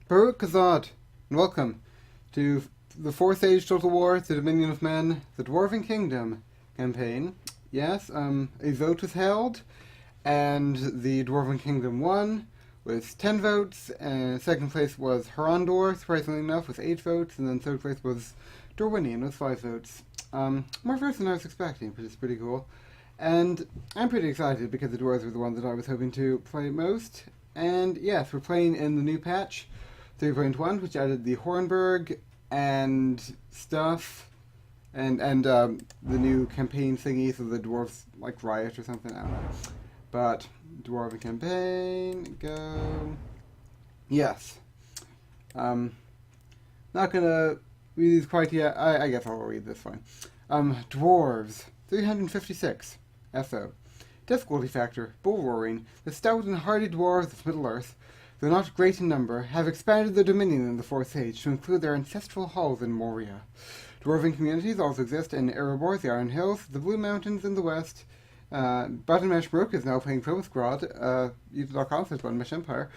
Baruch Kazad, and welcome to the Fourth Age Total War, the Dominion of Men, the Dwarven Kingdom campaign. Yes, a vote was held, and the Dwarven Kingdom won with 10 votes, and second place was Harondor, surprisingly enough, with 8 votes, and then third place was Dorwinian with 5 votes. More votes than I was expecting, which is pretty cool. And I'm pretty excited because the Dwarves were the one that I was hoping to play most. And yes, we're playing in the new patch 3.1, which added the Hornburg and stuff, and the new campaign thingy, so the dwarves like riot or something. I don't know. But Dwarven campaign, go. Yes. Not gonna read these quite yet. I guess I'll read this one. Dwarves 356. SO. Difficulty factor: bull roaring. The stout and hardy dwarves of Middle Earth, though not great in number, have expanded their dominion in the Fourth Age to include their ancestral halls in Moria. Dwarven communities also exist in Erebor, the Iron Hills, the Blue Mountains in the west. Buttonmesh is now playing Promisgrad, YouTube.com/OneMesh Empire,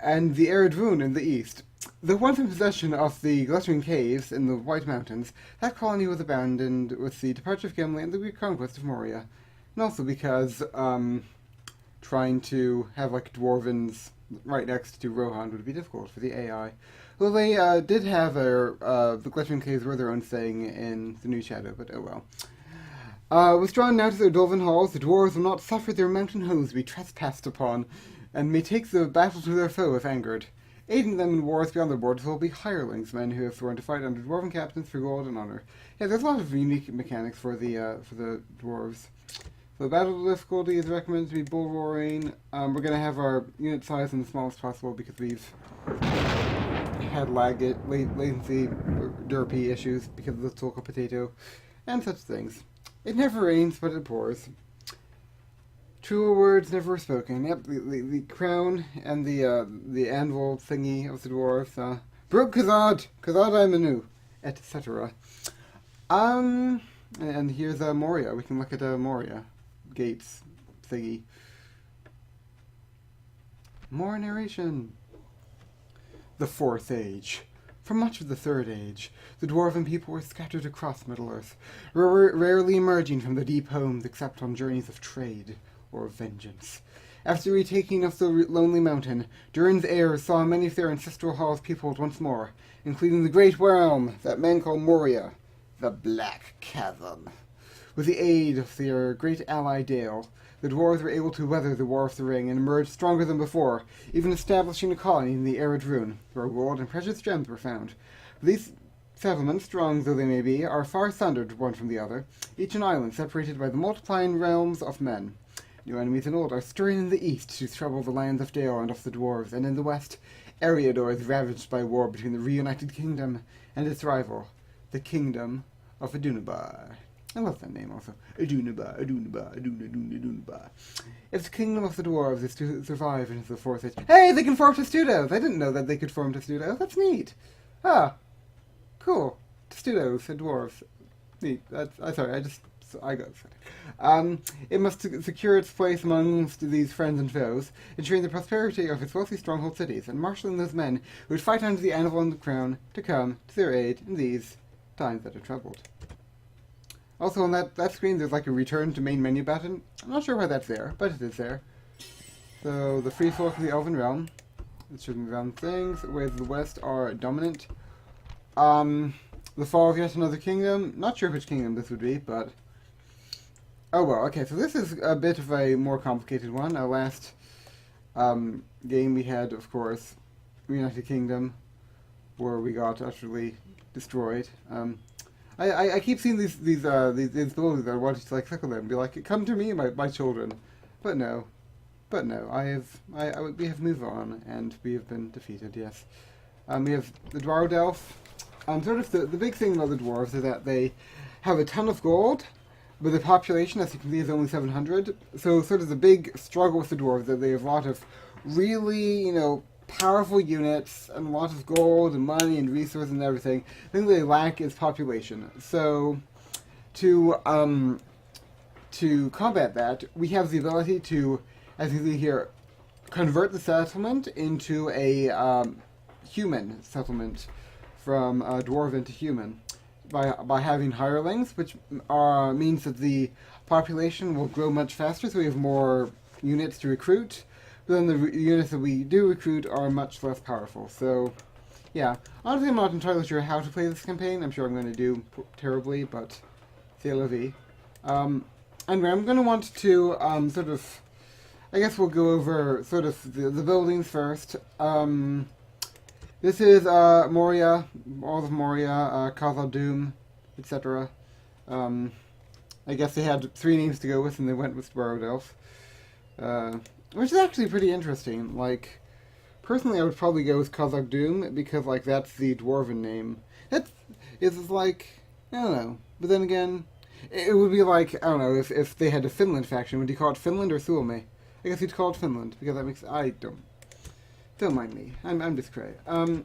and the Arid Rune in the east. Though once in possession of the Glittering Caves in the White Mountains, that colony was abandoned with the departure of Gimli and the reconquest of Moria. And also because trying to have like dwarvens right next to Rohan would be difficult for the AI. Well, they did have the Glittering Caves were their own thing in the New Shadow, but oh well. Withdrawn now to their Dwarven halls, the dwarves will not suffer their mountain homes to be trespassed upon, and may take the battle to their foe if angered. Aiding them in wars beyond their borders will be hirelings, men who have sworn to fight under dwarven captains for gold and honor. Yeah, there's a lot of unique mechanics for the dwarves. So battle difficulty is recommended to be bull roaring. We're going to have our unit size in the smallest possible because we've had latency, derpy issues because of the Tulka potato, and such things. It never rains, but it pours. Truer words never were spoken. Yep, the crown and the anvil thingy of the dwarves. Brooke Kazad I'm Anu, etc. And here's Moria. We can look at Moria. Gates thingy. More narration. The Fourth Age. For much of the Third Age, the Dwarven people were scattered across Middle-earth, rarely emerging from their deep homes except on journeys of trade or of vengeance. After retaking of the lonely mountain, Durin's heirs saw many of their ancestral halls peopled once more, including the great realm that men call Moria, the Black Chasm. With the aid of their great ally Dale, the dwarves were able to weather the War of the Ring and emerge stronger than before, even establishing a colony in the Arid Rune, where gold and precious gems were found. These settlements, strong though they may be, are far sundered one from the other, each an island separated by the multiplying realms of men. New enemies and old are stirring in the east to trouble the lands of Dale and of the dwarves, and in the west, Eriador is ravaged by war between the reunited kingdom and its rival, the Kingdom of Adunabar. I love that name also. Adunabar. If the Kingdom of the Dwarves is to survive into the Fourth Age... Hey, they can form Testudos! I didn't know that they could form Testudos. That's neat. Ah, cool. Testudos and dwarves. Neat. I got excited. It must secure its place amongst these friends and foes, ensuring the prosperity of its wealthy stronghold cities, and marshalling those men who would fight under the anvil and the crown to come to their aid in these times that are troubled. Also on that screen there's like a return to main menu button. I'm not sure why that's there, but it is there. So the free folk of the Elven Realm. It shouldn't be on things. Ways of the West are dominant. The fall of yet another kingdom. Not sure which kingdom this would be, but oh well, okay, so this is a bit of a more complicated one. Our last game we had, of course, United Kingdom, where we got utterly destroyed. I keep seeing these buildings that I wanted to like click on them and be like, come to me, my children. But no. We have moved on, and we have been defeated, yes. We have the Dwardelf. Sort of the big thing about the dwarves is that they have a ton of gold, but the population, as you can see, is only 700. So sort of the big struggle with the dwarves that they have a lot of really, powerful units and a lot of gold and money and resources and everything. The thing they lack is population. So to combat that, we have the ability to, as you see here, convert the settlement into a human settlement from Dwarven to human by having hirelings, which means that the population will grow much faster, so we have more units to recruit. But then the units that we do recruit are much less powerful. So, yeah. Honestly, I'm not entirely sure how to play this campaign. I'm sure I'm going to do terribly, but c'est la vie. Anyway, I'm going to want to sort of... I guess we'll go over sort of the buildings first. This is Moria, all of Moria, Khazad-dûm, etc. I guess they had 3 names to go with, and they went with Borrowed Elf. Which is actually pretty interesting. Like, personally, I would probably go with Khazad-dûm, because, like, that's the Dwarven name. It's like, I don't know. But then again, it would be like, I don't know, if they had a Finland faction, would you call it Finland or Suomi? I guess you'd call it Finland, because that makes... Don't mind me. I'm just cray. One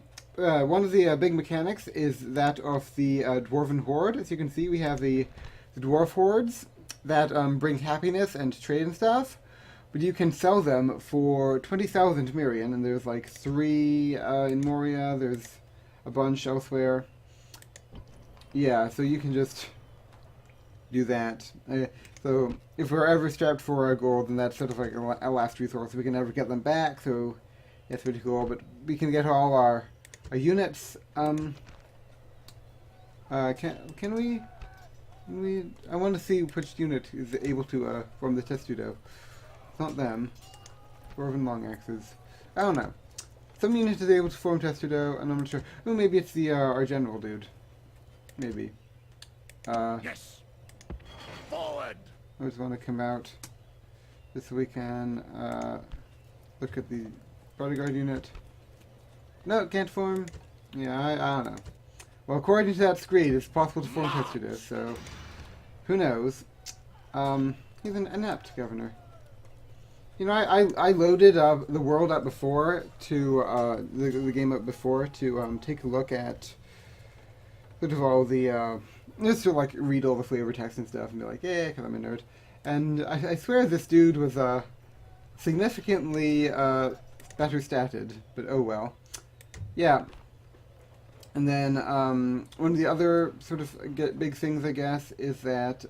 of the big mechanics is that of the Dwarven Horde. As you can see, we have the Dwarf Hordes that bring happiness and trade and stuff. But you can sell them for 20,000 Mirian, and there's like 3 in Moria, there's a bunch elsewhere. Yeah, so you can just do that. So if we're ever strapped for our gold, then that's sort of like a last resource. We can never get them back, so that's pretty cool. But we can get all our units. Can we? I want to see which unit is able to form the testudo. It's not them. Dwarven long axes. I don't know. Some unit is able to form testudo, and I'm not sure. Oh, maybe it's the our general dude. Maybe. Yes. Forward. I just want to come out just so we can look at the bodyguard unit. No, it can't form. Yeah, I don't know. Well, according to that screen, it's possible to form testudo, so who knows? He's an inept governor. You know, I loaded the world up before to the game up before to take a look at sort of all the just to like read all the flavor text and stuff and be like, yeah, because I'm a nerd. And I swear this dude was significantly better statted, but oh well. Yeah. And then one of the other sort of big things, I guess, is that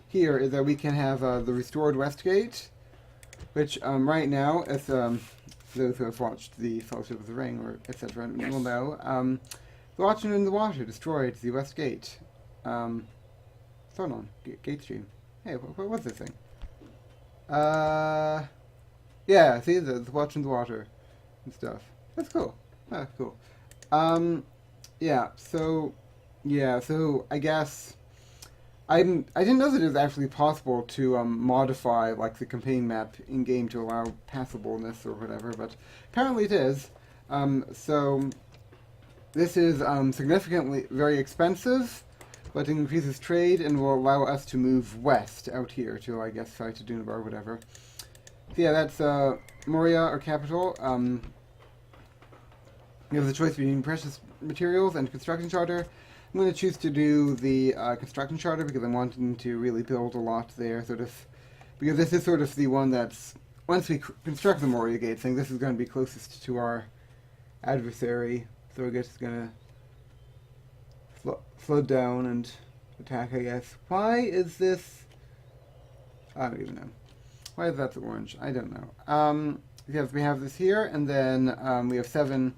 here is that we can have the restored Westgate, which right now, as those who have watched the Fellowship of the Ring or etc. will know, the Watchman in the Water destroyed the West Gate. Thrown on Gate Stream. Hey, what was this thing? Yeah, see the Watchman in the Water and stuff. That's cool. Ah, cool. Yeah. So I guess I didn't know that it was actually possible to modify like the campaign map in game to allow passableness or whatever, but apparently it is. So this is significantly very expensive, but it increases trade and will allow us to move west out here to, I guess, to Dunabar or whatever. So yeah, that's Moria, our capital. You have the choice between precious materials and construction charter. I'm going to choose to do the construction charter because I'm wanting to really build a lot there, sort of, because this is sort of the one that's, once we construct the Moria Gate thing, this is going to be closest to our adversary, so I guess it's going to slow down and attack, I guess. Why is this, I don't even know. Why is that the orange? I don't know. Yes, we have this here, and then we have 7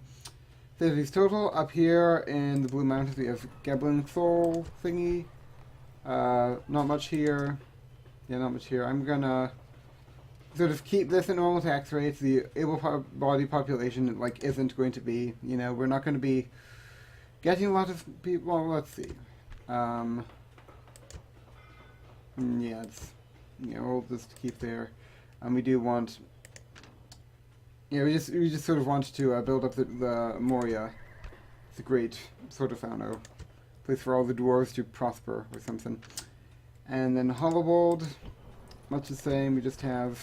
cities total. Up here in the Blue Mountains we have Gablin Soul thingy. Not much here. Yeah, not much here. I'm gonna sort of keep this at normal tax rates. The able-bodied population like isn't going to be, you know, we're not going to be getting a lot of people. Well, let's see. Yeah, it's, you know, we'll just keep there. We do want. Yeah, we just sort of want to build up the Moria. It's a great sort of, I don't know, place for all the dwarves to prosper or something. And then Hollowbold, much the same. We just have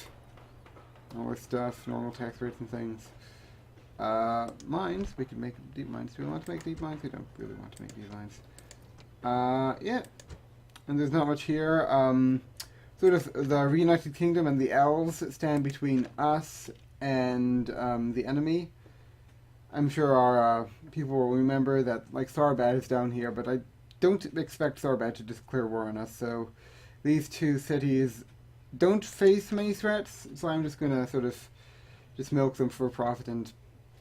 all our stuff, normal tax rates and things. Mines, we can make deep mines. Do we want to make deep mines? We don't really want to make deep mines. Yeah. And there's not much here. Sort of the Reunited Kingdom and the Elves stand between us and the enemy. I'm sure our people will remember that, like, Tharbad is down here, but I don't expect Tharbad to declare war on us, so these two cities don't face many threats, so I'm just gonna sort of just milk them for profit, and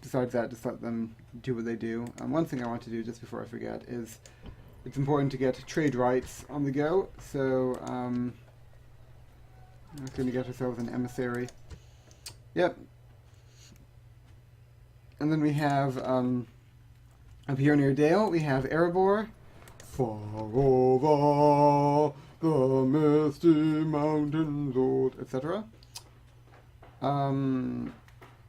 besides that, just let them do what they do. One thing I want to do, just before I forget, is it's important to get trade rights on the go, so I'm just going to get ourselves an emissary. Yep. And then we have, up here near Dale, we have Erebor. Far over the misty mountains, Lord, etc.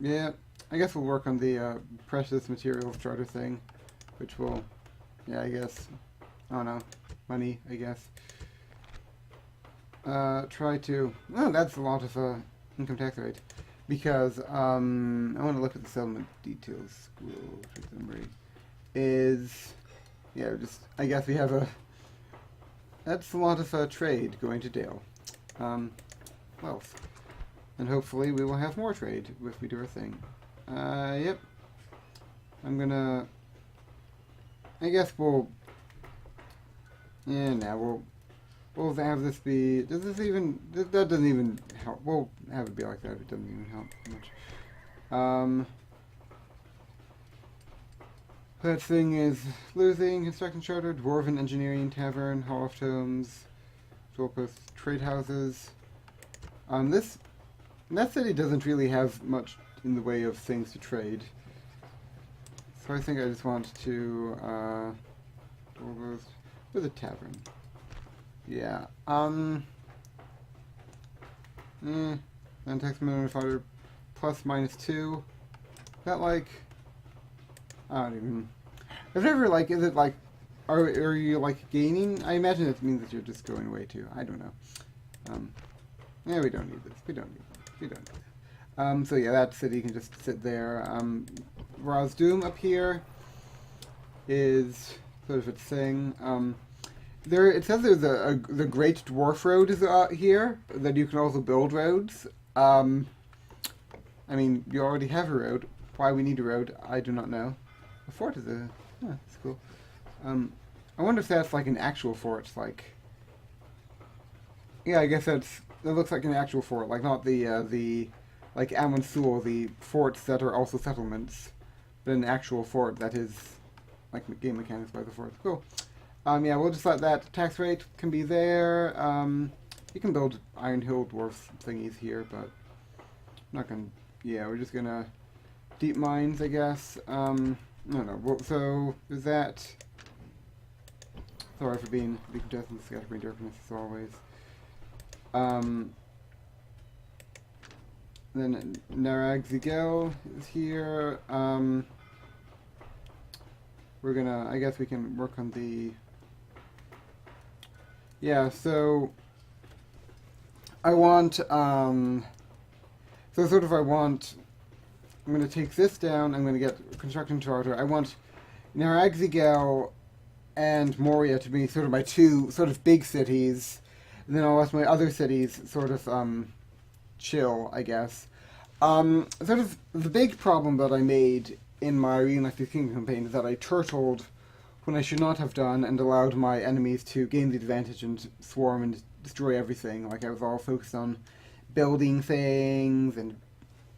Yeah, I guess we'll work on the precious materials charter thing, which will, yeah, I guess, I don't know, money, I guess. Try to, oh, that's a lot of income tax rate, because I want to look at the settlement details. Scroll to summary. Is, yeah, just, I guess we have that's a lot of trade going to Dale. Wealth. And hopefully we will have more trade if we do our thing. Yep. I'm gonna, I guess we'll, yeah, now we'll have this be, does this even, that doesn't even help. We'll have it be like that, it doesn't even help much. That thing is losing, construction charter, Dwarven engineering tavern, hall of tomes, Tulkasthevaliant trade houses. That city doesn't really have much in the way of things to trade. So I think I just want to, with a tavern. Yeah, non-tax minimum fighter plus -2. Is that like, I don't even, I've never, like, is it like, are you like gaining? I imagine it means that you're just going away too. I don't know. Yeah, we don't need this. We don't need this. We don't need that. So yeah, that city can just sit there. Razdoom up here is sort of its thing. There, it says there's the Great Dwarf Road is here, that you can also build roads. I mean, you already have a road. Why we need a road, I do not know. A fort is that's cool. I wonder if that's like an actual fort, like, yeah, I guess that looks like an actual fort, like not the like Amon Sul, the forts that are also settlements, but an actual fort that is like game mechanics by the fort. Cool. Yeah, we'll just let that tax rate can be there. You can build Iron Hill dwarf thingies here, but I'm not gonna. Yeah, we're just gonna deep mines, I guess. I don't know. Well, so is that? Sorry for being contestant, scatterbrain derpiness as always. Then Narag Zigel is here. We're gonna. I guess we can work on the. Yeah. So I want. So sort of. I'm gonna take this down. I'm gonna get construction charter. I want Narag Zigel and Moria to be sort of my two sort of big cities. And then I'll let my other cities sort of chill, I guess. Sort of the big problem that I made in my Reenacted Kingdom campaign is that I turtled when I should not have done and allowed my enemies to gain the advantage and swarm and destroy everything. Like, I was all focused on building things and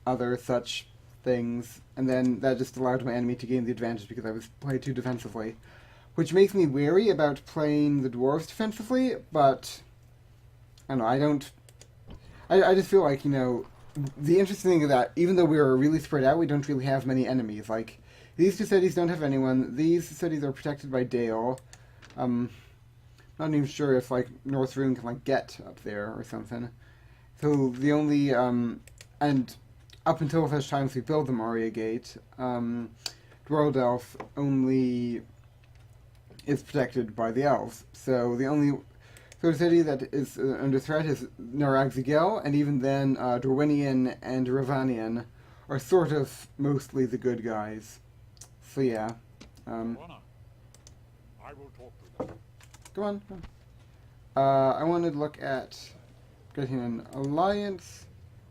other such things, and then that just allowed my enemy to gain the advantage because I was played too defensively. Which makes me wary about playing the dwarves defensively, but I don't know, I just feel like, you know, the interesting thing is that even though we are really spread out, we don't really have many enemies. Like, these two cities don't have anyone. These cities are protected by Dale. Not even sure if, like, North Rune can, like, get up there or something. So the only, and up until such times we build the Moria Gate, Dwarldelf only is protected by the elves. So the only sort of city that is under threat is Narag Zigel, and even then Dorwinian and Ravanian are sort of mostly the good guys. So yeah. I will talk to them. Go on. I wanted to look at getting an alliance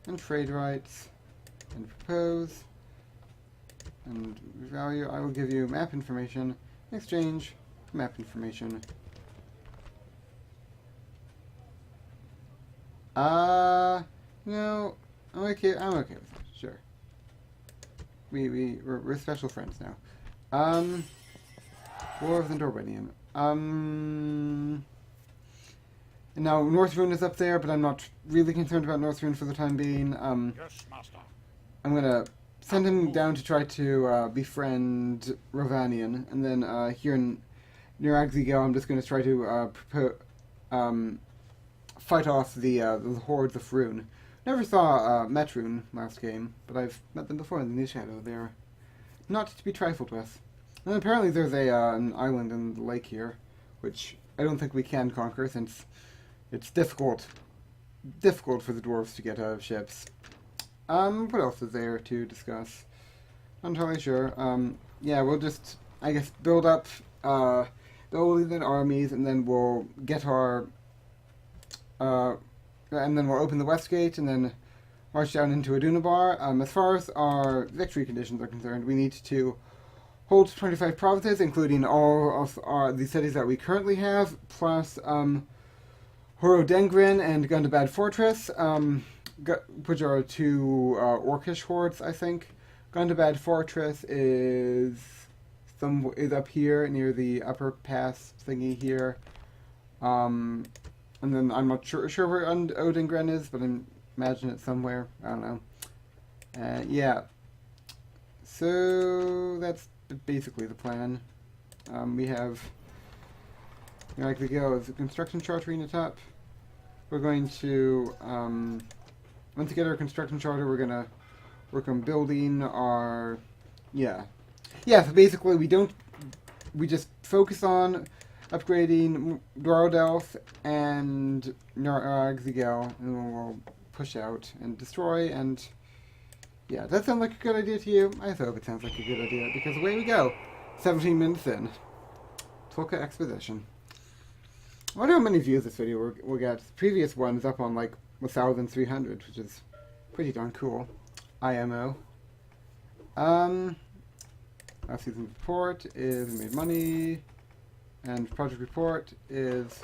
and trade rights and propose. And value, I will give you map information in exchange for map information. No, I'm okay with it, sure. We're special friends now. War of the Dwarven. And now Northrune is up there, but I'm not really concerned about Northrune for the time being. Yes, master. I'm gonna send him down to try to befriend Rovanian, and then here near Agzigal, I'm just gonna try to fight off the hordes of Rune. Never saw met Rune last game, but I've met them before in the New Shadow. They're not to be trifled with. And apparently there's an island in the lake here, which I don't think we can conquer since it's difficult for the dwarves to get out of ships. What else is there to discuss? Not entirely sure. Yeah, we'll just, I guess, build up the Olean armies, and then we'll get our, and then we'll open the West Gate, and then march down into Adunabar. As far as our victory conditions are concerned, we need to hold 25 provinces, including all of the cities that we currently have, plus Horodengrin and Gundabad Fortress, which are two Orcish hordes, I think. Gundabad Fortress is up here near the upper pass thingy here. And then I'm not sure where Odengren is, but I imagine it's somewhere. I don't know. Yeah. So that's basically the plan. We have, like the go is the construction charter in the top. We're going to once we get our construction charter, we're gonna work on building our So basically, we just focus on upgrading Dwardelf and Naragzigal, and then we'll push out and destroy. And yeah, that sounds like a good idea to you? I hope it sounds like a good idea, because away we go. 17 minutes in. Tulka Exposition. I wonder how many views this video will get. The previous one is up on like 1,300, which is pretty darn cool. IMO. Last season's report is we made money, and project report is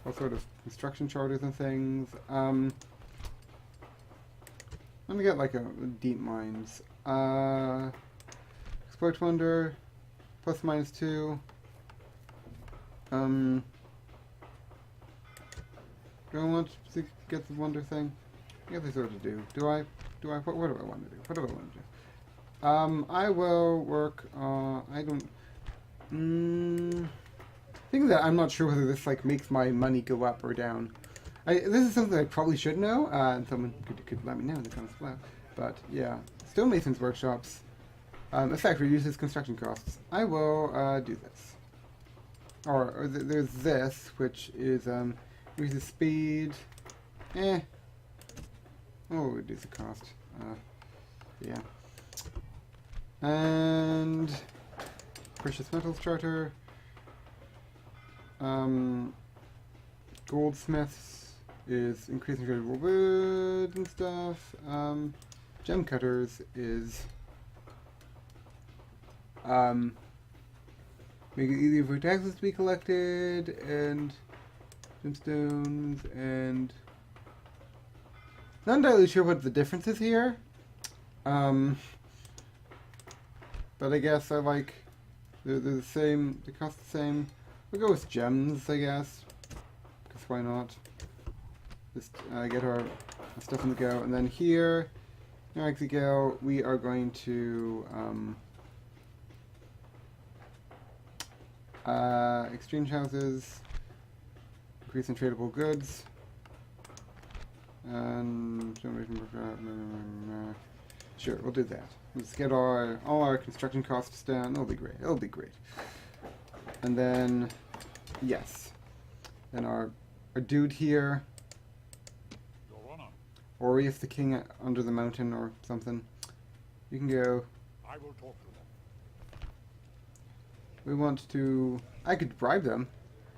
all sort of construction charters and things. I'm gonna get like a deep mines. Exploit wonder, ±2. Do I want to get the wonder thing? I guess I sort of do. Do I? What do I want to do? What do I want to do? I will work on... I don't... think that I'm not sure whether this like makes my money go up or down. This is something I probably should know, and someone could let me know in the comments below. But yeah, stonemasons workshops. Effect reduces construction costs. I will do this. Or there's this, which is reduces speed. Oh, reduce the cost. Yeah. And precious metals charter. Goldsmiths is increasing tradable wood and stuff. Gem cutters is make it easier for taxes to be collected, and gemstones, and not entirely sure what the difference is here. But I guess I like they're the same. They cost the same. We'll go with gems, I guess. Because why not? Just get our stuff on the go, and then here, go. We are going to exchange houses, increase in tradable goods, and sure, we'll do that. Let's get all our construction costs down. It'll be great. It'll be great. And then, yes, then our dude here, Your Honor. or if the king under the mountain or something, you can go. I will talk to them. We want to. I could bribe them.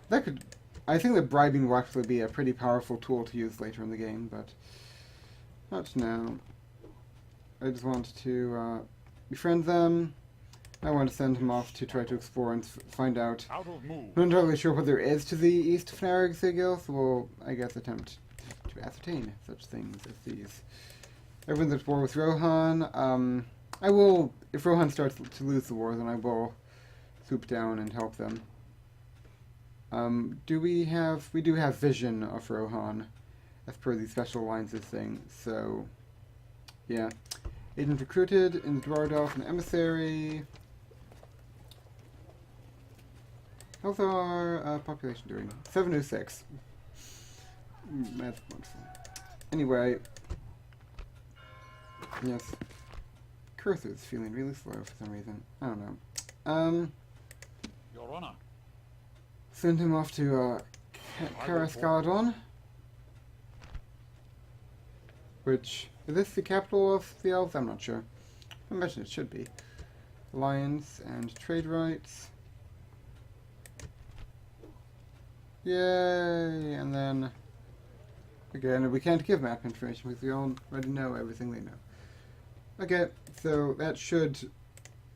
That could. I think that bribing will actually be a pretty powerful tool to use later in the game, but not now. I just want to befriend them. I want to send him off to try to explore and find out. Out of move. I'm not entirely sure what there is to the east of Narragansett, so we'll, I guess, attempt to ascertain such things as these. Everyone's at war with Rohan. I will, if Rohan starts to lose the war, then I will swoop down and help them. We do have vision of Rohan, as per the special alliances thing, so, yeah. Agent recruited in the Dwarven an emissary. How's our population doing? 706. That's wonderful. Anyway, yes. Cursor's feeling really slow for some reason. I don't know. Your Honor. Send him off to Tulkasthevaliant, which is this the capital of the elves? I'm not sure. I imagine it should be. Alliance and trade rights. Yay! And then again, we can't give map information because we already know everything they know. Okay, so that should,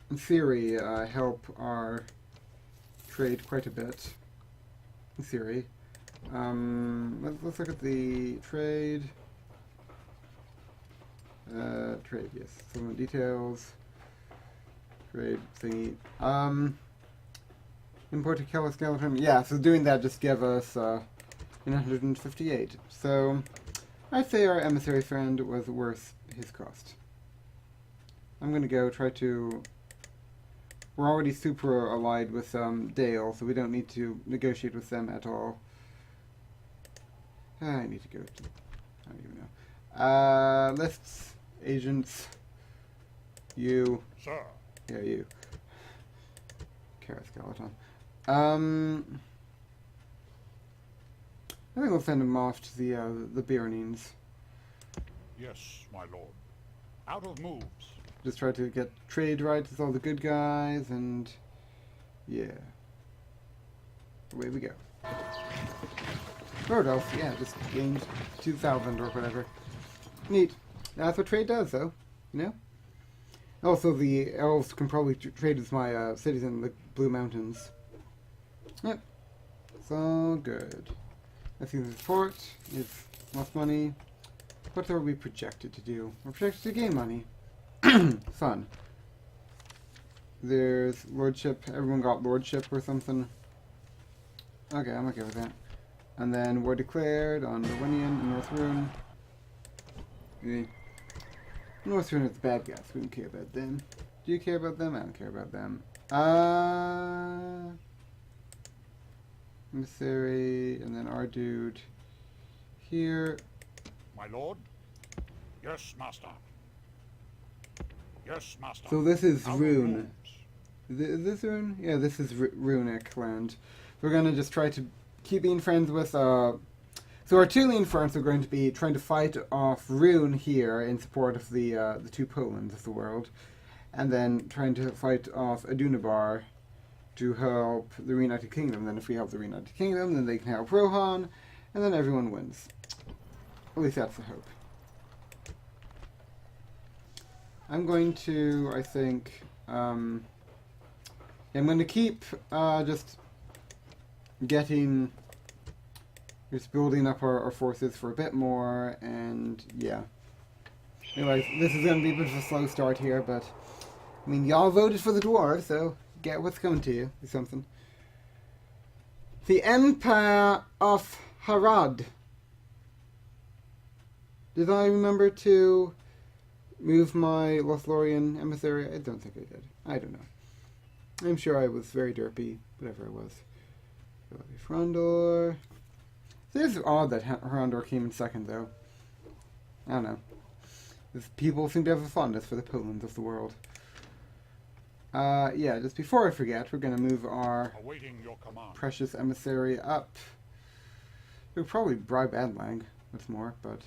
in theory, help our trade quite a bit. In theory. Let's look at the trade. Trade, yes. Some of the details. Trade thingy. Import to Tulkasthevaliant. Yeah, so doing that just gave us 158. So I'd say our emissary friend was worth his cost. I'm gonna go try to. We're already super allied with Dale, so we don't need to negotiate with them at all. I need to go to. I don't even know. Lists, agents. You. Sir. Yeah, you. Tulkasthevaliant. I think we'll send him off to the Byrnings. Yes, my lord. Out of moves. Just try to get trade rights with all the good guys, and yeah, away we go. Rodolph, yeah, just gained 2,000 or whatever. Neat. That's what trade does, though. You know. Also, the elves can probably trade with my cities in the Blue Mountains. Yep. It's all good. I see the support is less money. What are we projected to do? We're projected to gain money. Fun. There's lordship. Everyone got lordship or something. Okay, I'm okay with that. And then war declared on Rowenian and North Rune. North Rune is the bad guys. We don't care about them. Do you care about them? I don't care about them. Emissary, and then our dude here. My lord. Yes, master. Yes, master. So this is Out of Rune. moves. Is this Rune? Yeah, this is Runic land. We're gonna just try to keep being friends with, so our Tulian friends are going to be trying to fight off Rune here in support of the two Polands of the world, and then trying to fight off Adunabar to help the Reunited Kingdom. Then if we help the Reunited Kingdom, then they can help Rohan, and then everyone wins. At least that's the hope. I'm going to, I think, I'm going to keep just building up our forces for a bit more, and yeah. Anyways, this is going to be a bit of a slow start here, but, I mean, y'all voted for the dwarves, so get what's coming to you, or something. The Empire of Harad. Did I remember to move my Lothlorien emissary? I don't think I did. I don't know. I'm sure I was very derpy, whatever I was. Frondor. It's odd that Frondor came in second, though. I don't know. People seem to have a fondness for the Polands of the world. Yeah, just before I forget, we're going to move our Awaiting your command. precious emissary up. We'll probably bribe Adlang, what's more, but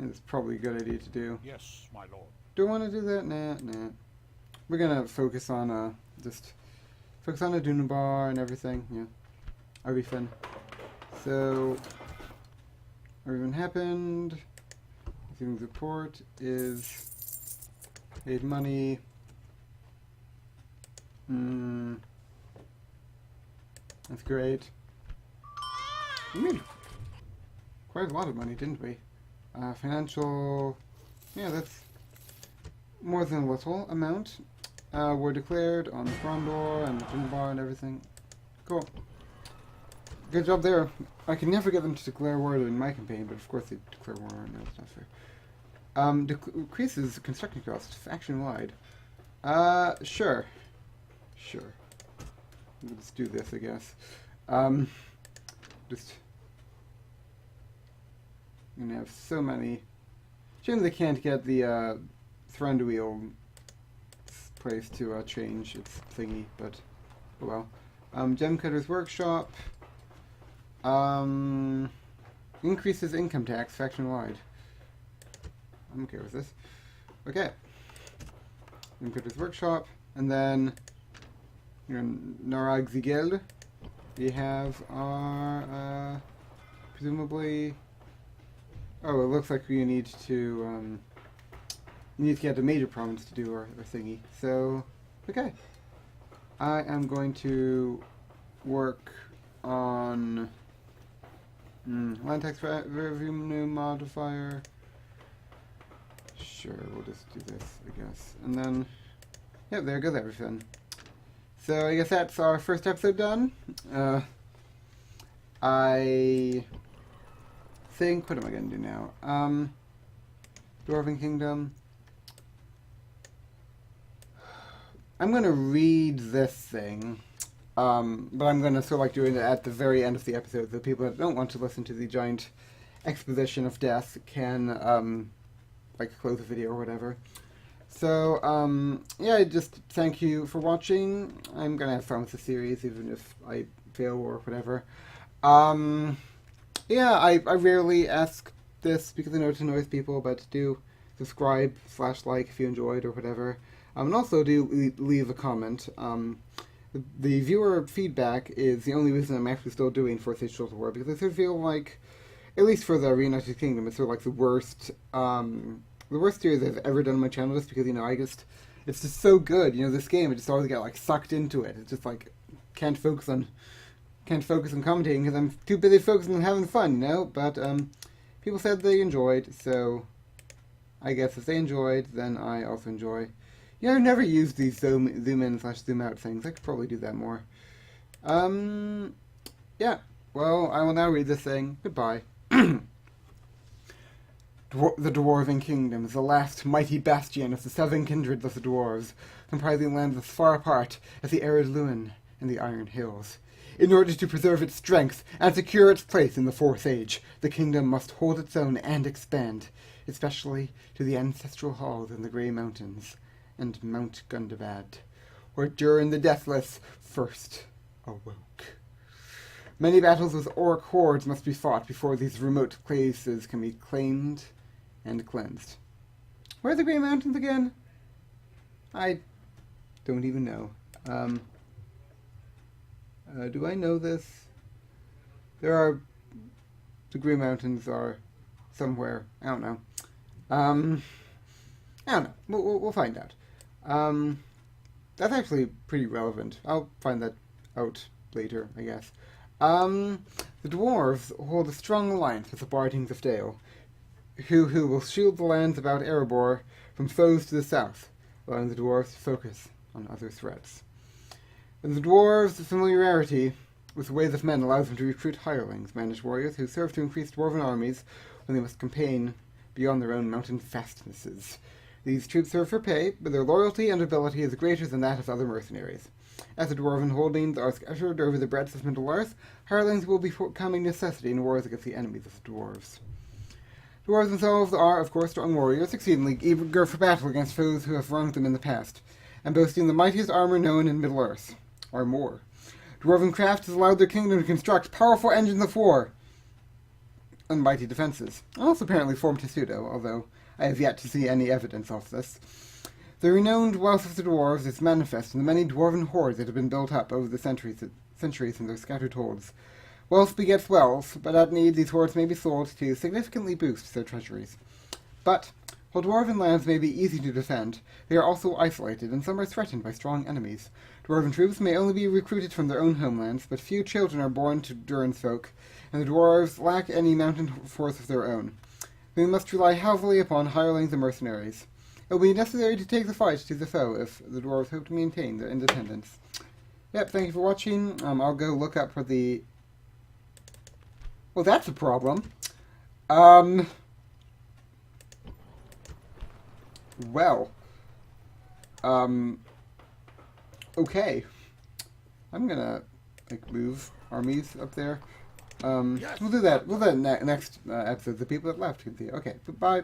it's probably a good idea to do. Yes, my lord. Do I want to do that? Nah. We're going to focus on, just focus on Adunabar and everything, yeah. That'll be fun. So, everything happened. Receiving support is Paid money. That's great. We made quite a lot of money, didn't we? Financial... Yeah, that's more than a little amount. Were declared on Frondor and Jinbar and everything. Cool. Good job there. I can never get them to declare war in my campaign, but of course they declare war. No, it's not fair. Decreases construction cost faction-wide. Sure. Sure. Let's do this, I guess. Just... I'm gonna have so many... Shame they can't get the, Thranduil place to, change its thingy, but... Oh well. Gemcutter's Workshop... increases income tax faction-wide. I'm okay with this. Okay. Gemcutter's Workshop, and then... Narag Zigel. We have our, presumably... Oh, it looks like we need to get a major province to do our thingy. So, okay. I am going to work on land tax revenue modifier. Sure, we'll just do this, I guess. And then, yeah, there goes everything. So I guess that's our first episode done. I think, what am I going to do now? Dwarven Kingdom. I'm going to read this thing, but I'm going to sort of like doing it at the very end of the episode, so people that don't want to listen to the giant exposition of death can, like, close the video or whatever. So, yeah, just thank you for watching. I'm going to have fun with the series, even if I fail or whatever. Yeah, I rarely ask this because I know it annoys people, but do subscribe / like if you enjoyed or whatever. And also do leave a comment. The viewer feedback is the only reason I'm actually still doing 4th Age Total War, because I sort of feel like, at least for the Reunited Kingdom, it's sort of like the worst series I've ever done on my channel, just because, you know, it's just so good. You know, this game, I just always get, like, sucked into it. It's just, like, can't focus on commentating because I'm too busy focusing on having fun, you know? But, people said they enjoyed, so I guess if they enjoyed, then I also enjoy. Yeah, I've never used these zoom in / zoom out things. I could probably do that more. Yeah. Well, I will now read this thing. Goodbye. The Dwarven Kingdom is the last mighty bastion of the 7 kindreds of the dwarves, comprising lands as far apart as the arid Lewin and the Iron Hills. In order to preserve its strength and secure its place in the 4th Age, the kingdom must hold its own and expand, especially to the ancestral halls in the Grey Mountains and Mount Gundabad, where Durin the Deathless first awoke. Many battles with orc hordes must be fought before these remote places can be claimed and cleansed. Where are the Grey Mountains again? I don't even know. Do I know this? The Grey Mountains are somewhere. I don't know. I don't know. We'll find out. That's actually pretty relevant. I'll find that out later, I guess. The dwarves hold a strong alliance with the Bardings of Dale, who will shield the lands about Erebor from foes to the south, allowing the dwarves to focus on other threats. And the dwarves' familiarity with the ways of men allows them to recruit hirelings, managed warriors, who serve to increase dwarven armies when they must campaign beyond their own mountain fastnesses. These troops serve for pay, but their loyalty and ability is greater than that of other mercenaries. As the dwarven holdings are scattered over the breadth of Middle-earth, hirelings will be becoming necessity in wars against the enemies of the dwarves. Dwarves themselves are, of course, strong warriors, exceedingly eager for battle against foes who have wronged them in the past, and boasting the mightiest armor known in Middle-earth, or more. Dwarven craft has allowed their kingdom to construct powerful engines of war and mighty defenses, and also apparently form Tessudo, although I have yet to see any evidence of this. The renowned wealth of the dwarves is manifest in the many dwarven hordes that have been built up over the centuries in their scattered holds. Wealth begets wealth, but at need these hordes may be sold to significantly boost their treasuries. But While Dwarven lands may be easy to defend, they are also isolated, and some are threatened by strong enemies. Dwarven troops may only be recruited from their own homelands, but few children are born to Durin's folk, and the dwarves lack any mountain force of their own. We must rely heavily upon hirelings and mercenaries. It will be necessary to take the fight to the foe if the dwarves hope to maintain their independence. Yep, thank you for watching. I'll go look up for the... Well, that's a problem. Well. Okay. I'm gonna, move armies up there. We'll do that. We'll do that next episode. The people that left can see. Okay. Bye.